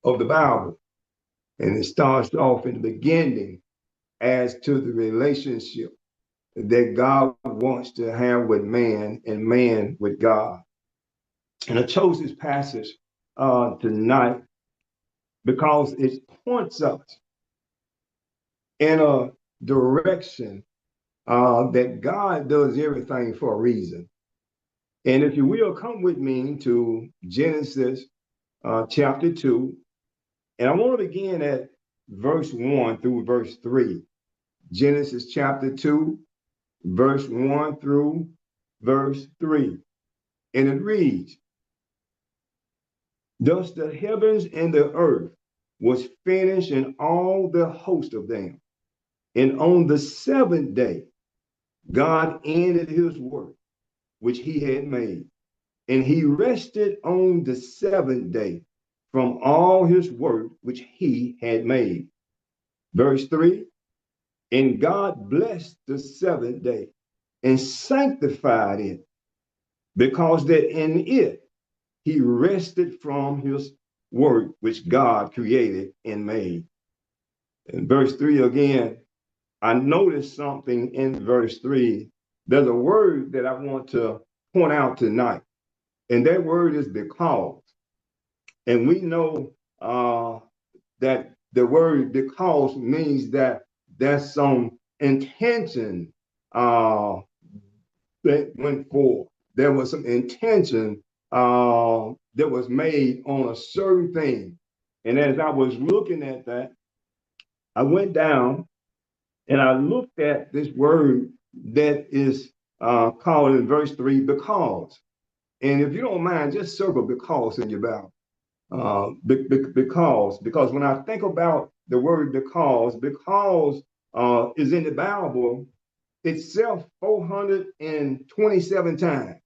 of the Bible. And it starts off in the beginning as to the relationship that God wants to have with man and man with God. And I chose this passage tonight because it points us in a direction that God does everything for a reason. And if you will, come with me to Genesis chapter 2. And I want to begin at verse 1 through verse 3. Genesis chapter 2, verse 1 through verse 3. And it reads, "Thus the heavens and the earth was finished and all the host of them. And on the seventh day, God ended his work, which he had made. And he rested on the seventh day from all his work, which he had made." Verse 3, "And God blessed the seventh day and sanctified it, because that in it he rested from his work, which God created and made." In verse 3 again, I noticed something in verse 3. There's a word that I want to point out tonight, and that word is because. And we know that the word because means that there's some intention that went forth. There was some intention that was made on a certain thing. And as I was looking at that, I went down and I looked at this word that is called in verse 3, because. And if you don't mind, just circle because in your Bible. Because when I think about the word because is in the Bible itself 427 times.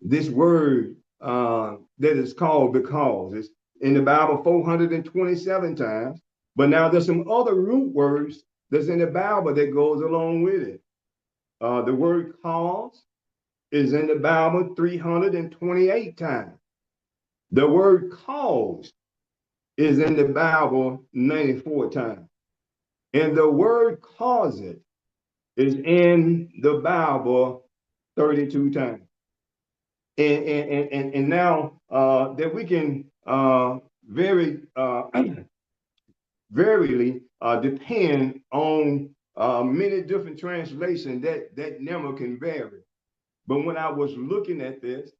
This word that is called because is in the Bible 427 times. But now there's some other root words that's in the Bible that goes along with it. The word cause is in the Bible 328 times. The word caused is in the Bible 94 times. And the word cause it is in the Bible 32 times. And now that we can verily depend on many different translations, that number can vary. But when I was looking at this,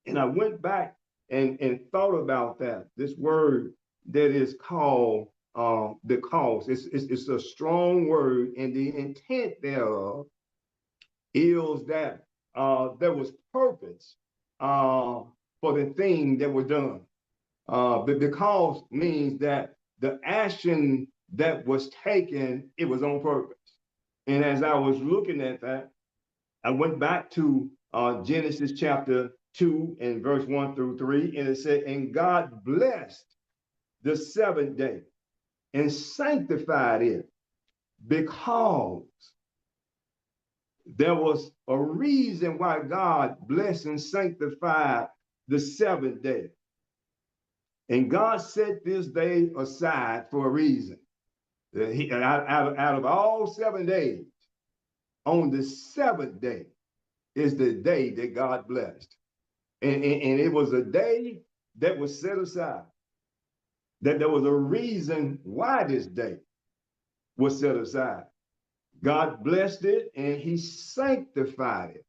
and I went back and thought about that, this word that is called the cause, it's a strong word, and the intent thereof is that there was purpose for the thing that was done. But the cause means that the action that was taken, it was on purpose. And as I was looking at that, I went back to Genesis chapter 2 and verse 1 through 3, and it said, "And God blessed the seventh day and sanctified it, because." There was a reason why God blessed and sanctified the seventh day. And God set this day aside for a reason. Out of all 7 days, on the seventh day is the day that God blessed. And it was a day that was set aside. That there was a reason why this day was set aside. God blessed it and he sanctified it.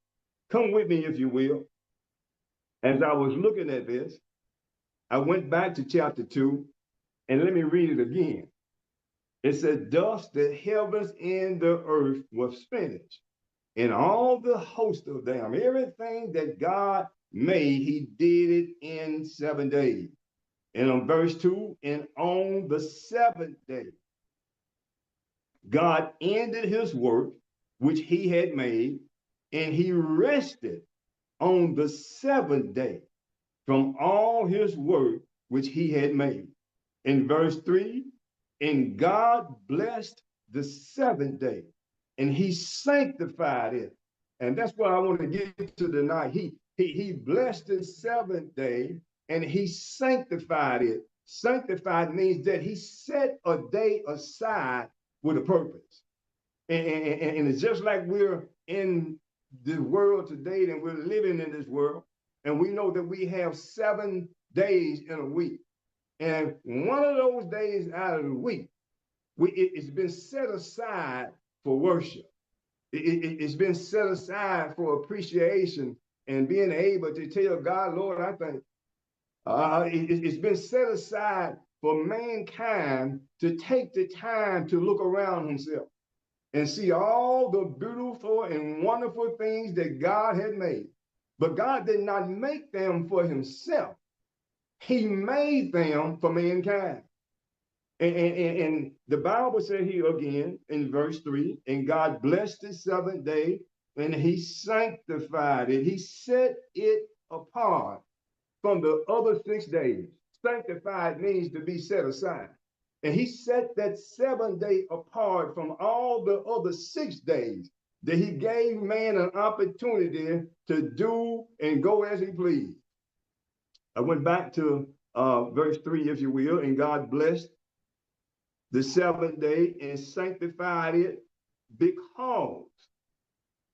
Come with me, if you will. As I was looking at this, I went back to chapter 2, and let me read it again. It said, "Thus the heavens and the earth was finished, and all the host of them," everything that God made, he did it in 7 days. And on verse 2, "And on the seventh day, God ended his work, which he had made, and he rested on the seventh day from all his work which he had made." In verse 3, "And God blessed the seventh day, and he sanctified it." And that's what I want to get to tonight. He blessed the seventh day, and he sanctified it. Sanctified means that he set a day aside with a purpose. And it's just like we're in this world today and we're living in this world. And we know that we have 7 days in a week. And one of those days out of the week, it's been set aside for worship. It's been set aside for appreciation and being able to tell God, Lord, I thank you. It's been set aside for mankind to take the time to look around himself and see all the beautiful and wonderful things that God had made. But God did not make them for himself. He made them for mankind. And the Bible said here again in verse 3, and God blessed the seventh day and he sanctified it. He set it apart from the other 6 days. Sanctified means to be set aside. And he set that 7th day apart from all the other 6 days that he gave man an opportunity to do and go as he pleased. I went back to verse 3, if you will, and God blessed the 7th day and sanctified it because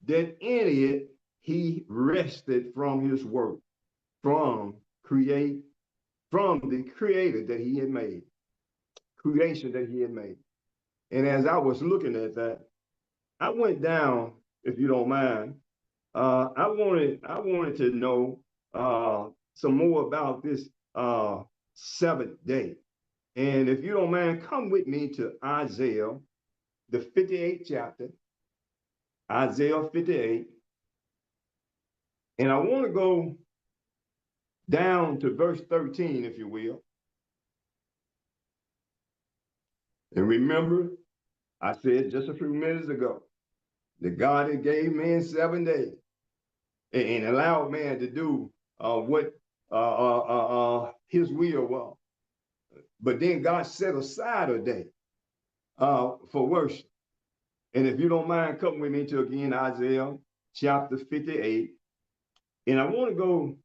that in it he rested from his work, from the creator that he had made, creation that he had made. And as I was looking at that, I went down, if you don't mind, I wanted to know some more about this 7th day. And if you don't mind, come with me to Isaiah, the 58th chapter, Isaiah 58. And I want to go down to verse 13, if you will. And remember, I said just a few minutes ago that God had gave man 7 days and allowed man to do what his will was. But then God set aside a day for worship. And if you don't mind, come with me to again Isaiah chapter 58. And I want to go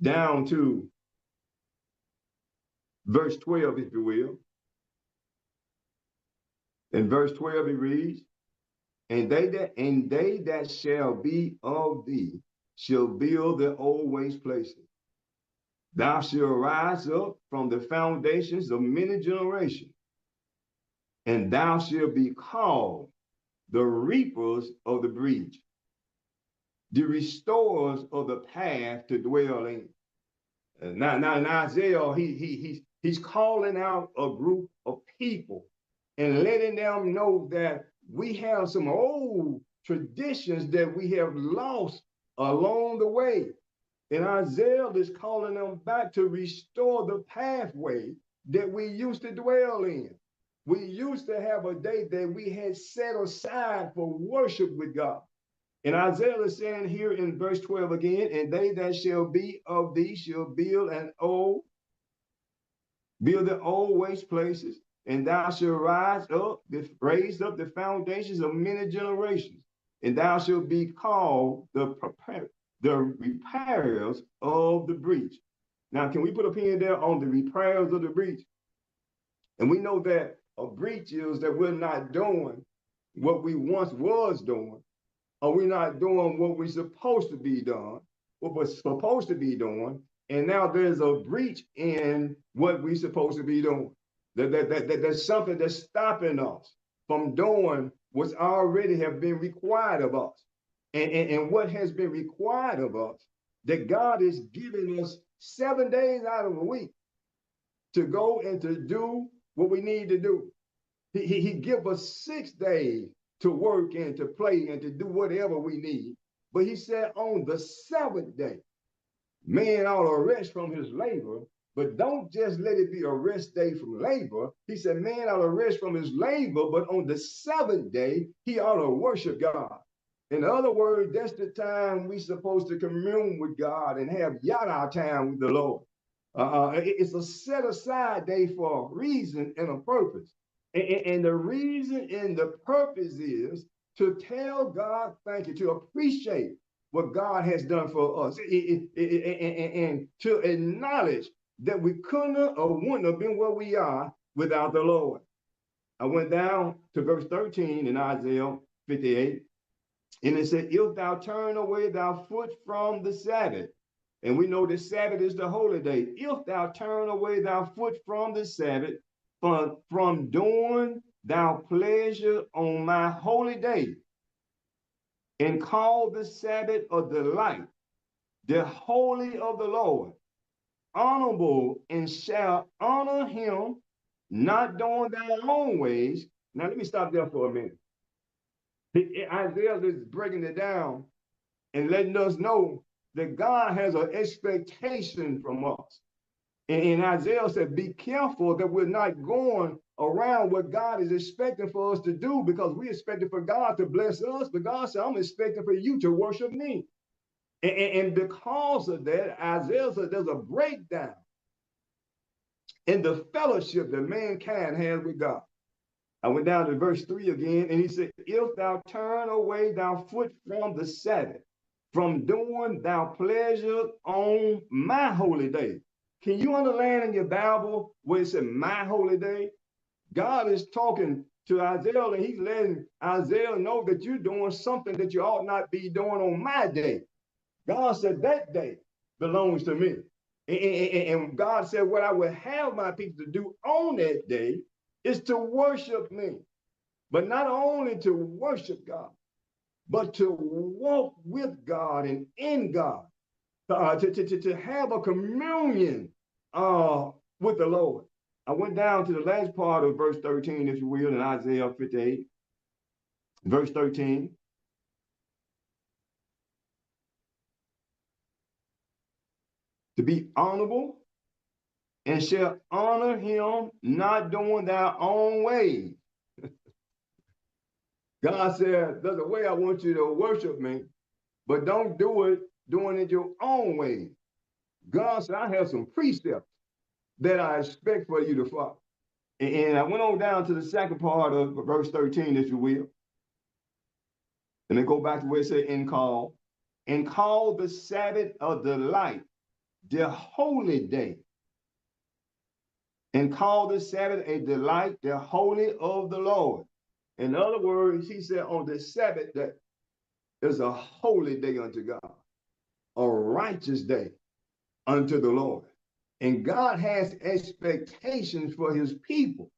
down to verse 12, if you will. In verse 12, it reads, and they that shall be of thee shall build the old waste places. Thou shalt rise up from the foundations of many generations, and thou shalt be called the reapers of the breach, the restorers of the path to dwell in. Now in Isaiah, he's calling out a group of people and letting them know that we have some old traditions that we have lost along the way. And Isaiah is calling them back to restore the pathway that we used to dwell in. We used to have a day that we had set aside for worship with God. And Isaiah is saying here in verse 12 again, and they that shall be of thee shall build the old waste places, and thou shalt raise up the foundations of many generations, and thou shalt be called the repairers of the breach. Now, can we put a pin there on the repairers of the breach? And we know that a breach is that we're not doing what we once was doing, or we're not doing what we're supposed to be doing, what we're supposed to be doing, and now there's a breach in what we're supposed to be doing. There's something that's stopping us from doing what's already have been required of us. And what has been required of us, that God is giving us 7 days out of a week to go and to do what we need to do. He give us 6 days to work and to play and to do whatever we need. But he said on the 7th day, man ought to rest from his labor, but don't just let it be a rest day from labor. He said man ought to rest from his labor, but on the 7th day, he ought to worship God. In other words, that's the time we're supposed to commune with God and have yada time with the Lord. It's a set aside day for a reason and a purpose. And the reason and the purpose is to tell God thank you, to appreciate what God has done for us, and to acknowledge that we couldn't or wouldn't have been where we are without the Lord. I went down to verse 13 in Isaiah 58, and it said, if thou turn away thy foot from the Sabbath, and we know the Sabbath is the holy day. If thou turn away thy foot from the Sabbath, from doing thou pleasure on my holy day, and call the Sabbath a delight, the holy of the Lord, honorable, and shall honor him, not doing thy own ways. Now let me stop there for a minute. Isaiah is breaking it down and letting us know that God has an expectation from us. And Isaiah said, be careful that we're not going around what God is expecting for us to do, because we expected for God to bless us, but God said, I'm expecting for you to worship me. And because of that, Isaiah said there's a breakdown in the fellowship that mankind has with God. I went down to verse 3 again, and he said, if thou turn away thy foot from the Sabbath, from doing thy pleasure on my holy day. Can you underline in your Bible where it said my holy day? God is talking to Isaiah, and he's letting Isaiah know that you're doing something that you ought not be doing on my day. God said that day belongs to me. And God said what I will have my people to do on that day is to worship me. But not only to worship God, but to walk with God and in God, to have a communion with the Lord. I went down to the last part of verse 13, if you will, in Isaiah 58, verse 13. To be honorable, and shall honor him, not doing thy own way. God said, there's a way I want you to worship me, but don't do it doing it your own way. God said, I have some precepts that I expect for you to follow. And I went on down to the second part of verse 13, if you will. And then go back to where it said, and call the Sabbath a delight, the holy day. And call the Sabbath a delight, the holy of the Lord. In other words, he said on the Sabbath that is a holy day unto God, a righteous day unto the Lord. And God has expectations for his people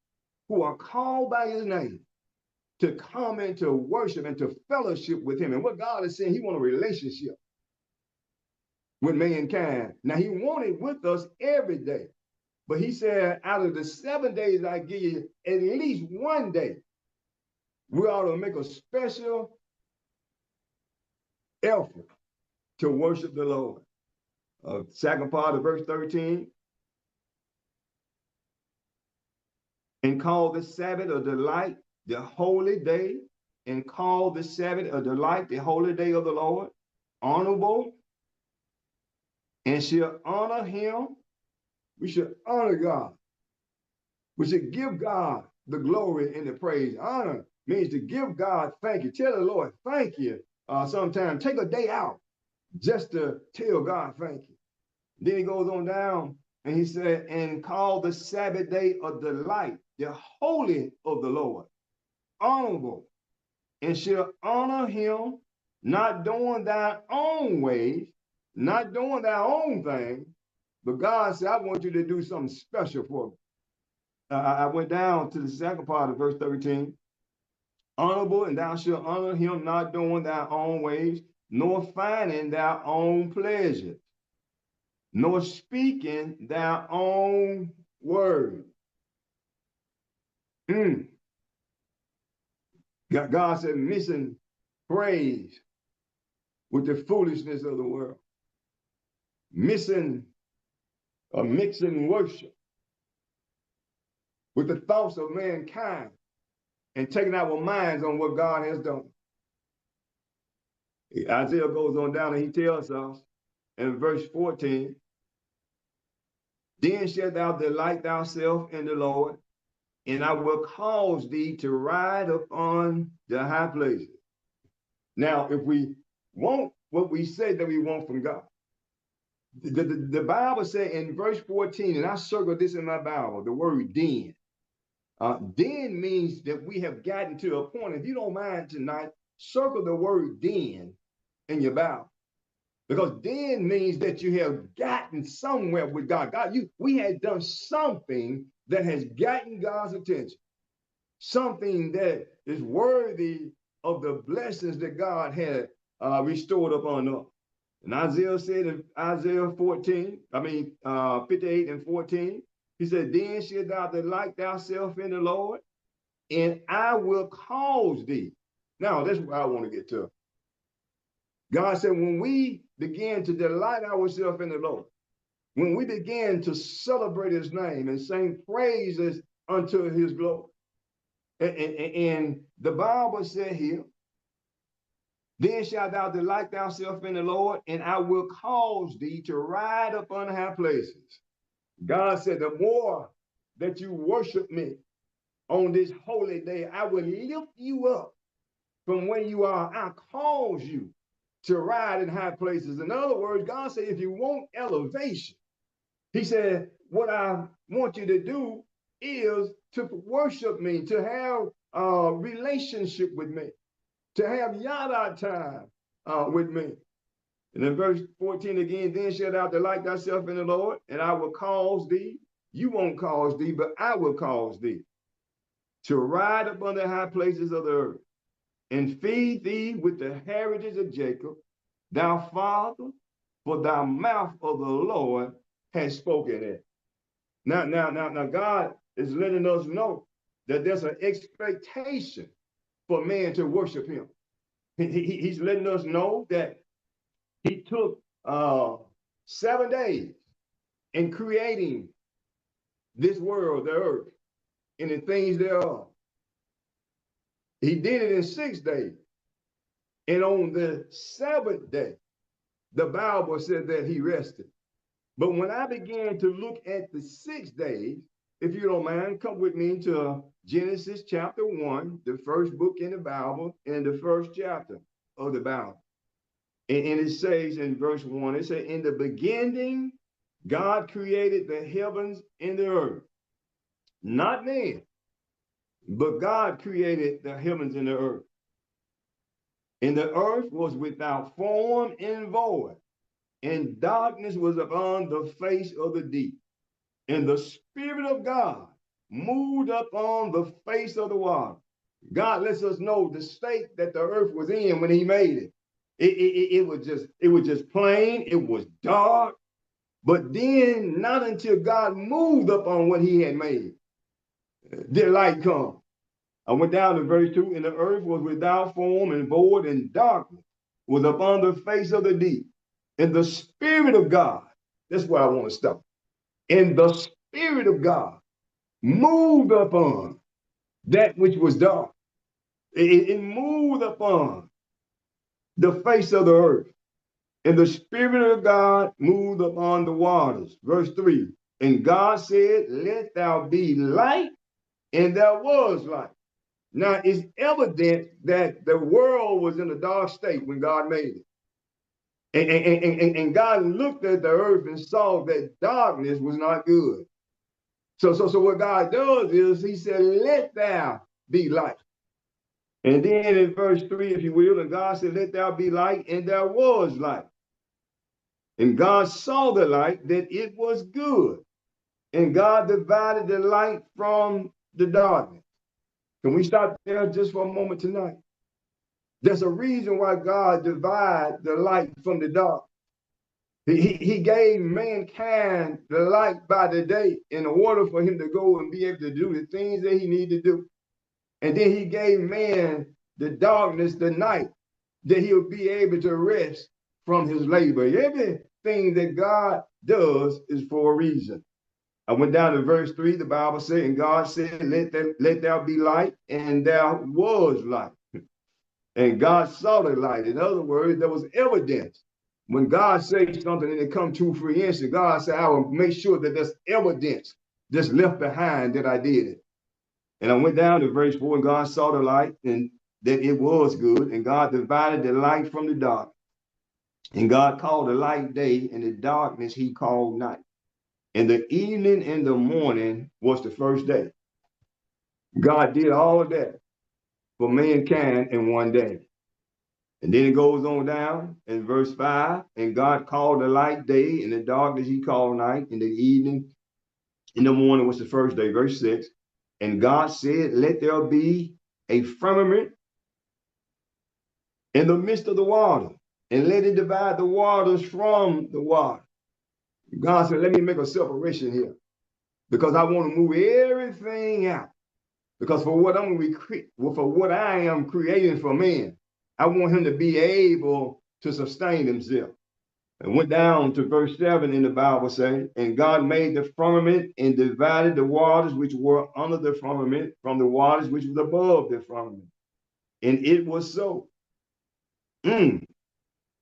who are called by his name to come into worship and to fellowship with him. And what God is saying, he wants a relationship with mankind. Now, he wanted with us every day. But he said, out of the 7 days I give you, at least one day, we ought to make a special effort to worship the Lord. Second part of verse 13. And call the Sabbath a delight, the holy day, and call the Sabbath a delight, the holy day of the Lord, honorable, and shall honor him. We should honor God. We should give God the glory and the praise. Honor means to give God thank you. Tell the Lord thank you. Sometimes take a day out just to tell God thank you. Then he goes on down and he said, and call the Sabbath day a delight, the holy of the Lord, honorable, and shall honor him, not doing thy own ways, not doing thy own thing, but God said, I want you to do something special for me. I went down to the second part of verse 13. Honorable, and thou shalt honor him, not doing thy own ways, nor finding thy own pleasures, nor speaking thy own word. God said, mixing praise with the foolishness of the world, mixing worship with the thoughts of mankind, and taking our minds on what God has done. Isaiah goes on down and he tells us in verse 14, then shalt thou delight thyself in the Lord, and I will cause thee to ride upon the high places. Now, if we want what we say that we want from God. The Bible said in verse 14, and I circled this in my Bible, the word then. Then means that we have gotten to a point. If you don't mind tonight, circle the word then in your Bible. Because then means that you have gotten somewhere with God. We had done something that has gotten God's attention. Something that is worthy of the blessings that God had restored upon us. And Isaiah said in Isaiah 58 and 14, he said, then shalt thou delight thyself in the Lord, and I will cause thee. Now, that's what I want to get to. God said, when we begin to delight ourselves in the Lord, when we begin to celebrate his name and sing praises unto his glory, and the Bible said here, then shalt thou delight thyself in the Lord, and I will cause thee to ride upon high places. God said, the more that you worship me on this holy day, I will lift you up from where you are. I'll cause you to ride in high places. In other words, God said, if you want elevation, he said, what I want you to do is to worship me, to have a relationship with me, to have yada time with me. And in verse 14 again, then shalt thou delight thyself in the Lord, and I will cause thee, you won't cause thee, but I will cause thee to ride upon the high places of the earth, and feed thee with the heritage of Jacob, thou father, for thy mouth of the Lord has spoken it. Now, God is letting us know that there's an expectation for man to worship him. He's letting us know that he took 7 days in creating this world, the earth, and the things thereof. He did it in 6 days. And on the 7th day, the Bible said that he rested. But when I began to look at the 6 days, if you don't mind, come with me to Genesis chapter 1, the first book in the Bible, and the first chapter of the Bible. And it says in verse 1, it says, in the beginning, God created the heavens and the earth. Not man, but God created the heavens and the earth. And the earth was without form and void, and darkness was upon the face of the deep. And the Spirit of God moved upon the face of the water. God lets us know the state that the earth was in when he made it. It was just plain, it was dark. But then, not until God moved upon what he had made, did light come. I went down to verse 2, and the earth was without form and void, and darkness was upon the face of the deep. And the Spirit of God, that's where I want to stop. And the Spirit of God moved upon that which was dark. It moved upon the face of the earth. And the Spirit of God moved upon the waters. Verse 3, and God said, let there be light, and there was light. Now, it's evident that the world was in a dark state when God made it. And God looked at the earth and saw that darkness was not good. So what God does is he said, let there be light. And then in verse 3, if you will, and God said, let there be light, and there was light. And God saw the light, that it was good. And God divided the light from the darkness. Can we stop there just for a moment tonight? There's a reason why God divided the light from the dark. He gave mankind the light by the day in order for him to go and be able to do the things that he needed to do. And then he gave man the darkness, the night, that he'll be able to rest from his labor. Everything that God does is for a reason. I went down to verse 3, the Bible said, and God said, let there be light, and there was light. And God saw the light. In other words, there was evidence. When God says something and it comes to fruition, God said, I will make sure that there's evidence that's left behind that I did it. And I went down to verse 4, and God saw the light, and that it was good, and God divided the light from the dark. And God called the light day, and the darkness he called night. And the evening and the morning was the first day. God did all of that for mankind in one day. And then it goes on down in verse 5, and God called the light day, and the darkness he called night, and the evening and the morning was the first day. Verse 6, and God said, let there be a firmament in the midst of the water, and let it divide the waters from the water. God said, let me make a separation here, because I want to move everything out. Because for what I am creating for man, I want him to be able to sustain himself. And went down to verse 7 in the Bible saying, and God made the firmament and divided the waters which were under the firmament from the waters which was above the firmament. And it was so. In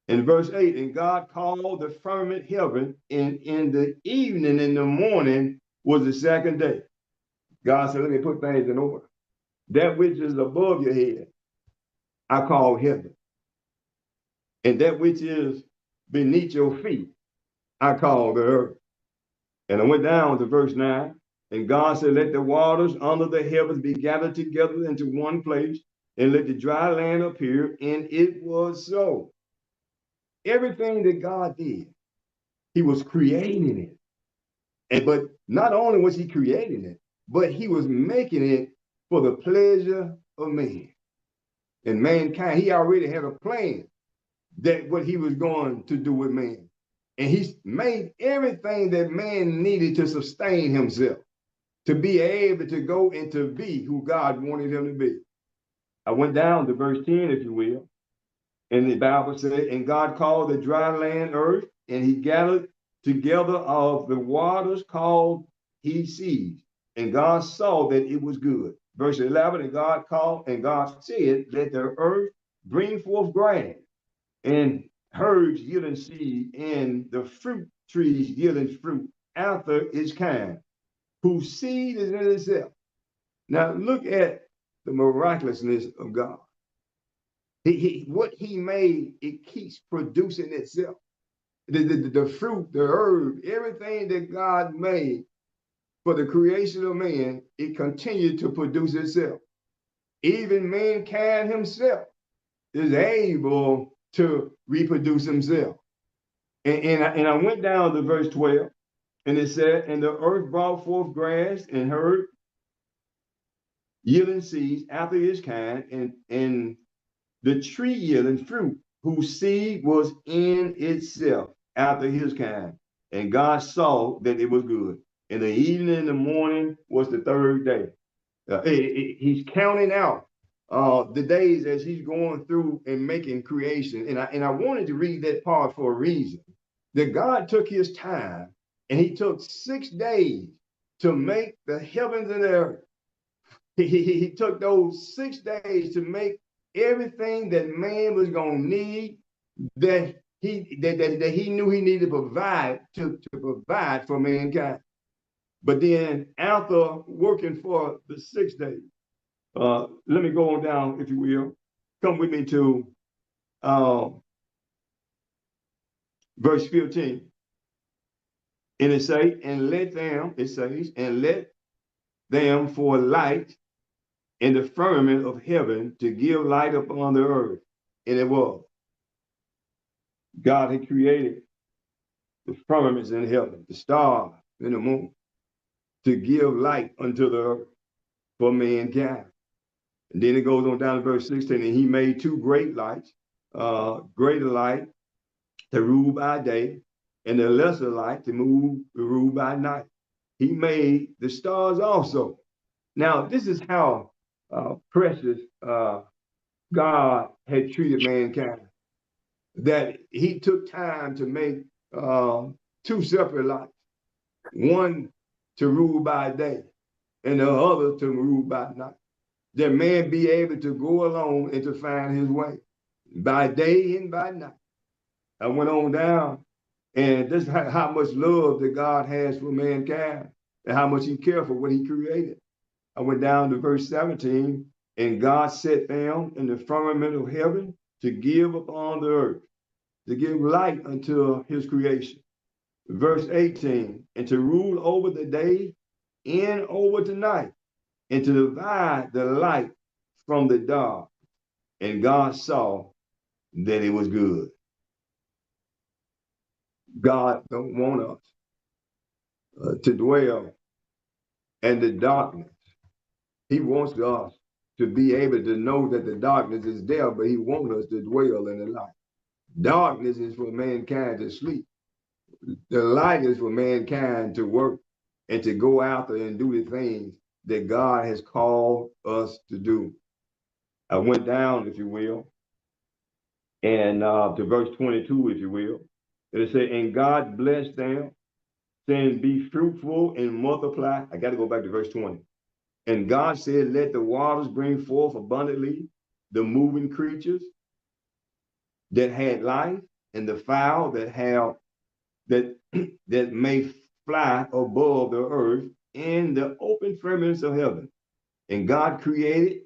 verse 8, and God called the firmament heaven, and in the evening and the morning was the second day. God said, let me put things in order. That which is above your head, I call heaven. And that which is beneath your feet, I call the earth. And I went down to verse 9, and God said, let the waters under the heavens be gathered together into one place, and let the dry land appear. And it was so. Everything that God did, he was creating it. But not only was he creating it, but he was making it for the pleasure of man. And mankind, he already had a plan that what he was going to do with man. And he's made everything that man needed to sustain himself, to be able to go and to be who God wanted him to be. I went down to verse 10, if you will. And the Bible said, and God called the dry land earth, and he gathered together of the waters called he seas. And God saw that it was good. Verse 11, and God called, and God said, let the earth bring forth grass, and herbs yielding seed, and the fruit trees yielding fruit after its kind, whose seed is in itself. Now look at the miraculousness of God. What he made, it keeps producing itself. The fruit, the herb, everything that God made for the creation of man, it continued to produce itself. Even mankind himself is able to reproduce himself. And I went down to verse 12, and it said, and the earth brought forth grass and herb, yielding seeds after his kind, and the tree yielding fruit, whose seed was in itself after his kind. And God saw that it was good. And the evening and the morning was the third day. He's counting out the days as he's going through and making creation. And I wanted to read that part for a reason. That God took his time, and he took 6 days to make the heavens and the earth. He took those 6 days to make everything that man was going to need, that he knew he needed to provide for mankind. But then after working for the 6 days, let me go on down, if you will. Come with me to verse 15. And it says, and let them for light in the firmament of heaven to give light upon the earth. And it was. God had created the firmaments in heaven, the stars and the moon, to give light unto the earth for mankind. And then it goes on down to verse 16, and he made 2 great lights, greater light to rule by day, and the lesser light to rule by night. He made the stars also. Now, this is how precious God had treated mankind, that he took time to make 2 separate lights, one to rule by day and the other to rule by night, that man be able to go along and to find his way by day and by night. I went on down, and this is how much love that God has for mankind and how much he cares for what he created. I went down to verse 17, and God set down in the firmament of heaven to give upon the earth to give light unto his creation. Verse 18, and to rule over the day and over the night, and to divide the light from the dark. And God saw that it was good. God don't want us to dwell in the darkness. He wants us to be able to know that the darkness is there, but he wants us to dwell in the light. Darkness is for mankind to sleep. The light is for mankind to work and to go out there and do the things that God has called us to do. I went down, if you will, and to verse 22, if you will. It says, and God blessed them, saying, be fruitful and multiply. I got to go back to verse 20. And God said, let the waters bring forth abundantly the moving creatures that had life, and the fowl that have that may fly above the earth in the open firmaments of heaven. And God created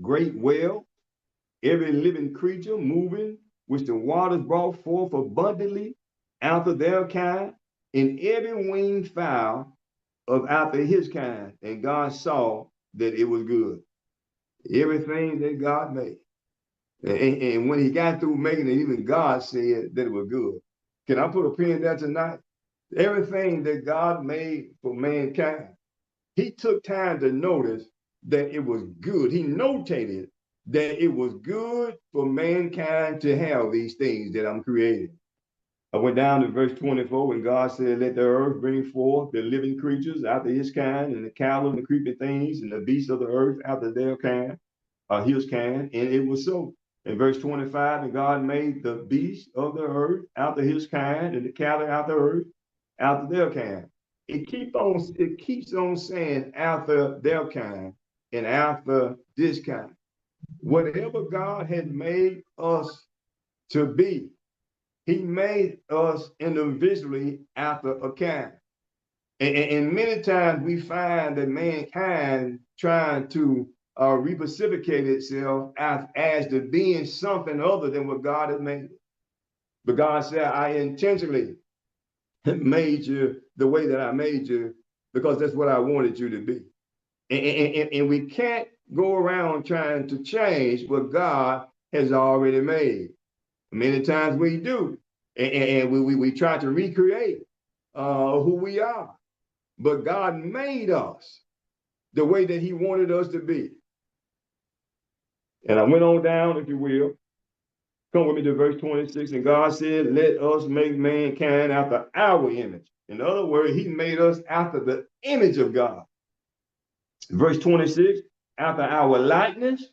great whales, every living creature moving, which the waters brought forth abundantly after their kind, and every winged fowl of after his kind. And God saw that it was good. Everything that God made. And when he got through making it, even God said that it was good. Can I put a pin there tonight? Everything that God made for mankind, he took time to notice that it was good. He notated that it was good for mankind to have these things that I'm creating. I went down to verse 24 when God said, let the earth bring forth the living creatures after his kind, and the cattle and the creeping things, and the beasts of the earth after their kind, his kind, and it was so. In verse 25, and God made the beasts of the earth after his kind, and the cattle after earth after their kind. It keeps on saying after their kind and after this kind. Whatever God had made us to be, he made us individually after a kind. And many times we find that mankind trying to reciprocate itself as to being something other than what God has made. But God said, I intentionally made you the way that I made you because that's what I wanted you to be. And we can't go around trying to change what God has already made. Many times we do. And we try to recreate who we are. But God made us the way that he wanted us to be. And I went on down, if you will. Come with me to verse 26. And God said, let us make mankind after our image. In other words, he made us after the image of God. Verse 26, after our likeness,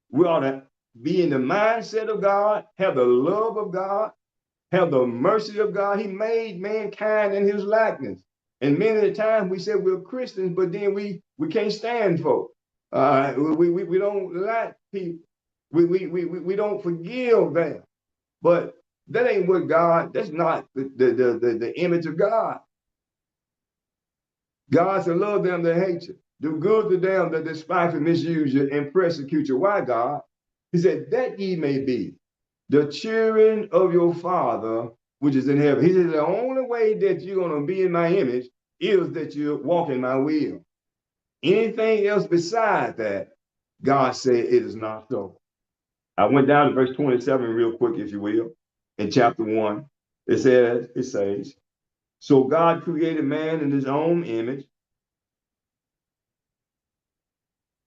we ought to be in the mindset of God, have the love of God, have the mercy of God. He made mankind in his likeness. And many times we say we're Christians, but then we can't stand folk. We don't like people. We don't forgive them. But that ain't what God, that's not the image of God. God said, love them that hate you. Do good to them that despitefully misuse you and persecute you. Why, God? He said, that ye may be the children of your Father, which is in heaven. He said, the only way that you're going to be in my image is that you walk in my will. Anything else beside that, God said it is not so. I went down to verse 27 real quick, if you will. In chapter 1, it says, so God created man in his own image,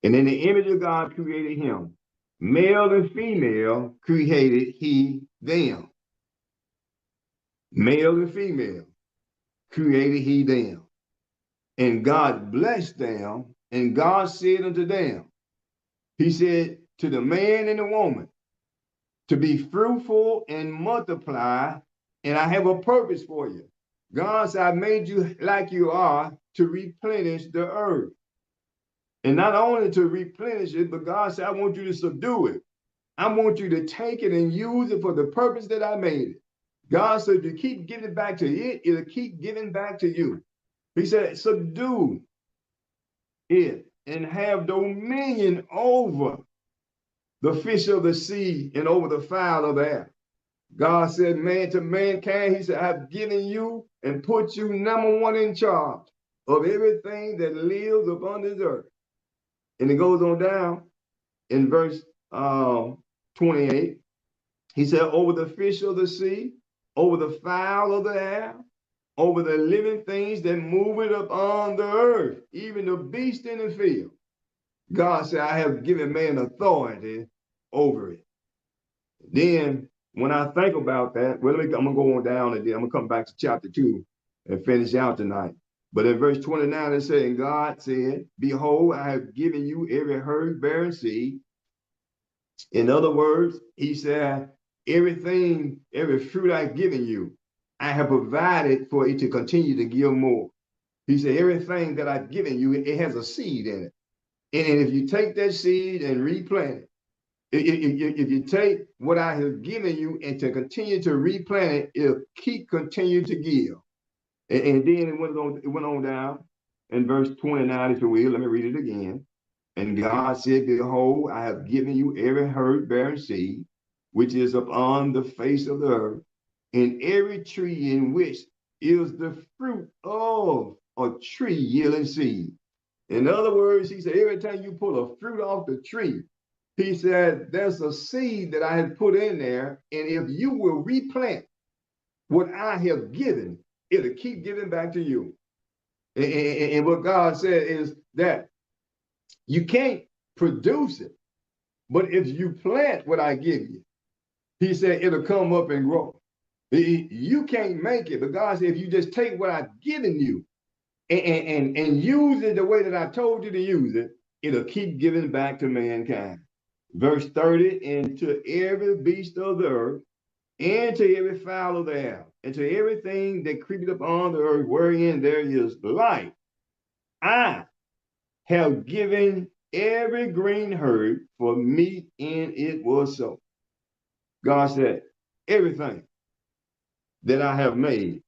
and in the image of God created him. Male and female created he them. Male and female created he them. And God blessed them, and God said unto them, he said to the man and the woman, to be fruitful and multiply, and I have a purpose for you. God said, I made you like you are to replenish the earth. And not only to replenish it, but God said, I want you to subdue it. I want you to take it and use it for the purpose that I made it. God said, if you keep giving back to it, it'll keep giving back to you. He said, subdue it and have dominion over the fish of the sea and over the fowl of the air, God said, man to mankind, he said, I've given you and put you number one in charge of everything that lives upon this earth. And it goes on down in verse 28. He said, over the fish of the sea, over the fowl of the air, over the living things that move it upon the earth, even the beast in the field. God said, I have given man authority over it. Then when I think about that, well, I'm gonna go on down and then I'm gonna come back to chapter 2 and finish out tonight. But in verse 29, it said, and God said, behold, I have given you every herb bearing seed. In other words, he said, everything, every fruit I've given you, I have provided for it to continue to give more. He said, everything that I've given you, it has a seed in it. And if you take that seed and replant it, if you take what I have given you and to continue to replant it, it'll continue to give. And then it went on down in verse 29, if you will. Let me read it again. And God said, behold, I have given you every herb bearing seed, which is upon the face of the earth, and every tree in which is the fruit of a tree yielding seed. In other words, he said, every time you pull a fruit off the tree, he said, there's a seed that I have put in there, and if you will replant what I have given, it'll keep giving back to you. And what God said is that you can't produce it, but if you plant what I give you, he said, it'll come up and grow. You can't make it, but God said, if you just take what I've given you and use it the way that I told you to use it, it'll keep giving back to mankind. Verse 30, and to every beast of the earth, and to every fowl of the air, and to everything that creepeth upon the earth, wherein there is life, I have given every green herb for meat, and it was so. God said, everything that I have made,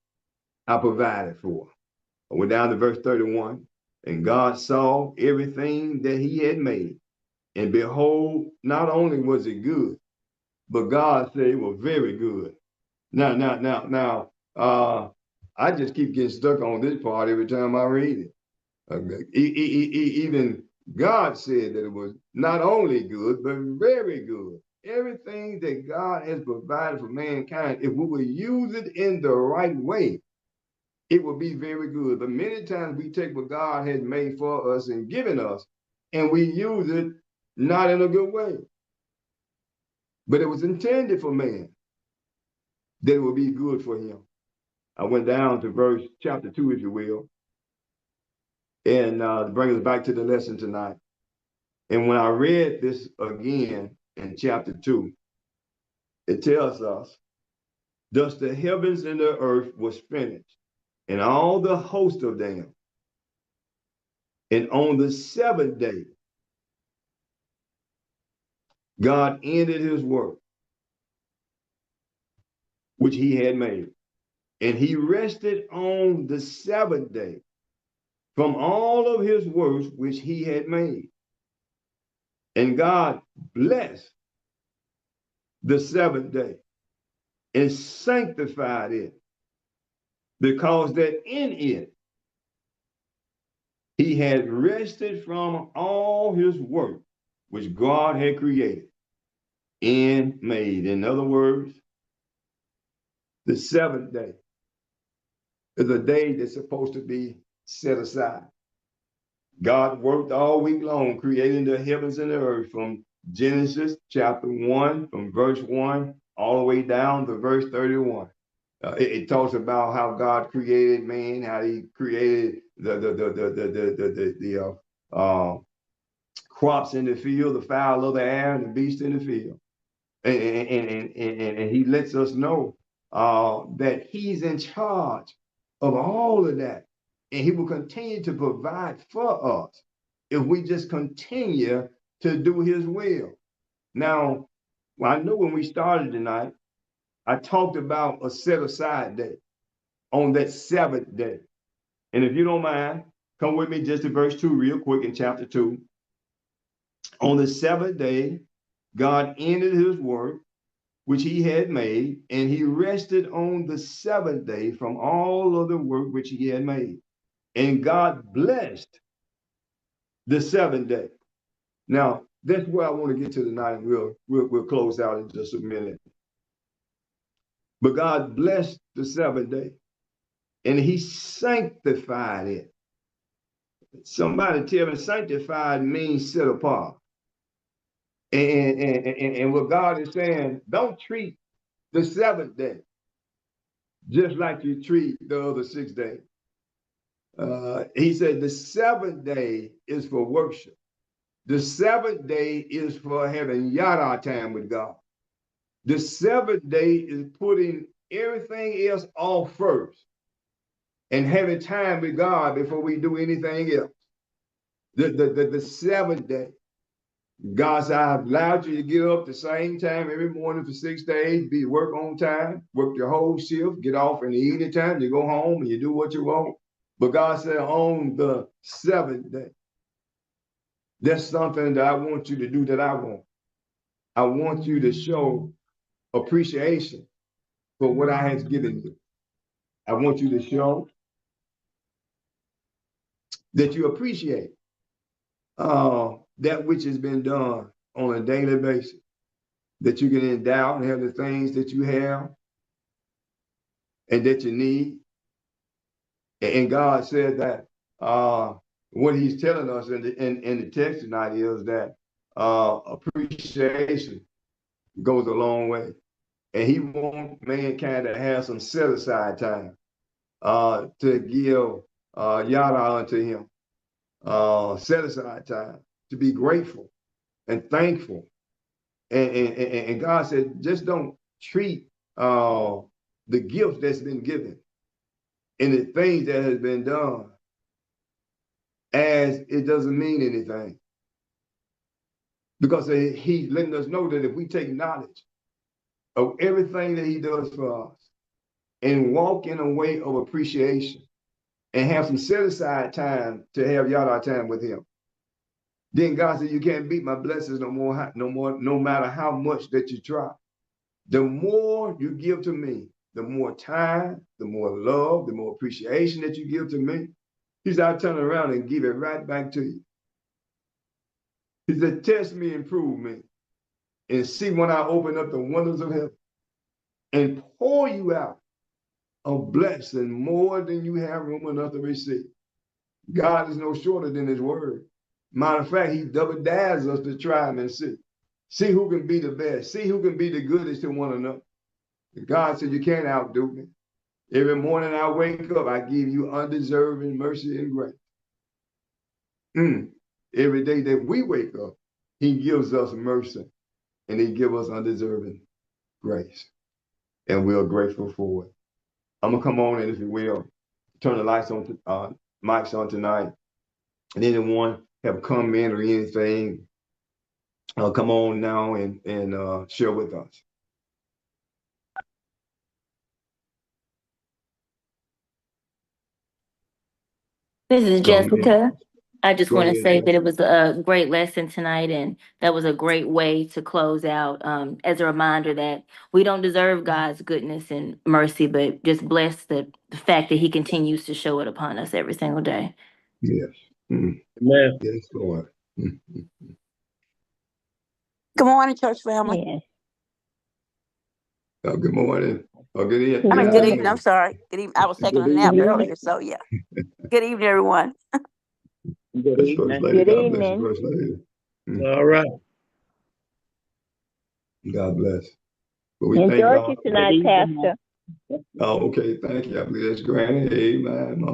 I provided for. I went down to verse 31, and God saw everything that he had made. And behold, not only was it good, but God said it was very good. Now, I just keep getting stuck on this part every time I read it. Even God said that it was not only good, but very good. Everything that God has provided for mankind, if we will use it in the right way, it will be very good. But many times we take what God has made for us and given us, and we use it not in a good way. But it was intended for man that it would be good for him. I went down to chapter 2, if you will, and bring us back to the lesson tonight. And when I read this again in chapter 2, it tells us, thus the heavens and the earth was finished, and all the host of them. And on the seventh day, God ended his work, which he had made. And he rested on the seventh day from all of his works which he had made. And God blessed the seventh day and sanctified it, because that in it he had rested from all his work which God had created and made. In other words, the seventh day is a day that's supposed to be set aside. God worked all week long creating the heavens and the earth, from Genesis chapter 1, from verse 1 all the way down to verse 31. It talks about how God created man, how he created the crops in the field, the fowl of the air, and the beast in the field. And he lets us know that he's in charge of all of that. And he will continue to provide for us if we just continue to do his will. Now, I know when we started tonight, I talked about a set aside day on that seventh day. And if you don't mind, come with me just to verse 2 real quick in chapter 2. On the seventh day, God ended his work, which he had made, and he rested on the seventh day from all of the work which he had made. And God blessed the seventh day. Now, that's where I want to get to tonight, and we'll close out in just a minute. But God blessed the seventh day, and he sanctified it. Somebody tell me, sanctified means set apart. And what God is saying, don't treat the seventh day just like you treat the other 6 days. He said the seventh day is for worship. The seventh day is for having yada time with God. The seventh day is putting everything else off first and having time with God before we do anything else. The seventh day, God said, I've allowed you to get up the same time every morning for 6 days, be work on time, work your whole shift, get off in the evening time, you go home and you do what you want. But God said on the seventh day, that's something that I want you to do that I want. I want you to show appreciation for what I have given you. I want you to show that you appreciate that which has been done on a daily basis, that you can endow and have the things that you have and that you need. And God said that what he's telling us in the text tonight is that appreciation goes a long way. And he wants mankind to have some set-aside time to give yada unto him. Set-aside time to be grateful and thankful. And God said, just don't treat the gift that's been given and the things that has been done as it doesn't mean anything. Because he's letting us know that if we take knowledge of everything that he does for us and walk in a way of appreciation and have some set-aside time to have yada time with him, then God said, you can't beat my blessings no matter how much that you try. The more you give to me, the more time, the more love, the more appreciation that you give to me. He said, I'll turn around and give it right back to you. He said, test me and prove me, and see when I open up the windows of heaven and pour you out a blessing more than you have room enough to receive. God is no shorter than his word. Matter of fact, he double dares us to try him and see. See who can be the best. See who can be the goodest to one another. God said, you can't outdo me. Every morning I wake up, I give you undeserving mercy and grace. Every day that we wake up, he gives us mercy and he gives us undeserving grace. And we're grateful for it. I'm going to come on and, if you will, turn the lights on, mics on tonight. And anyone have a comment or anything, come on now and share with us. This is Jessica. I just Go want to ahead, say that Jessica. it was a great lesson tonight, and that was a great way to close out as a reminder that we don't deserve God's goodness and mercy, but just bless the fact that he continues to show it upon us every single day. Yes. Amen. Yes, Lord. Good morning, church family. Yeah. Good morning. Or good evening. I mean, Good good evening. evening. I'm sorry. Good evening. I was taking a Good nap evening. earlier, so yeah. Good evening, everyone. Good First evening. lady. Good God bless you, evening. First Lady. All right. God bless. But we thank Enjoyed God. you tonight, Pastor. Oh, okay. Thank you. I believe that's great. Amen.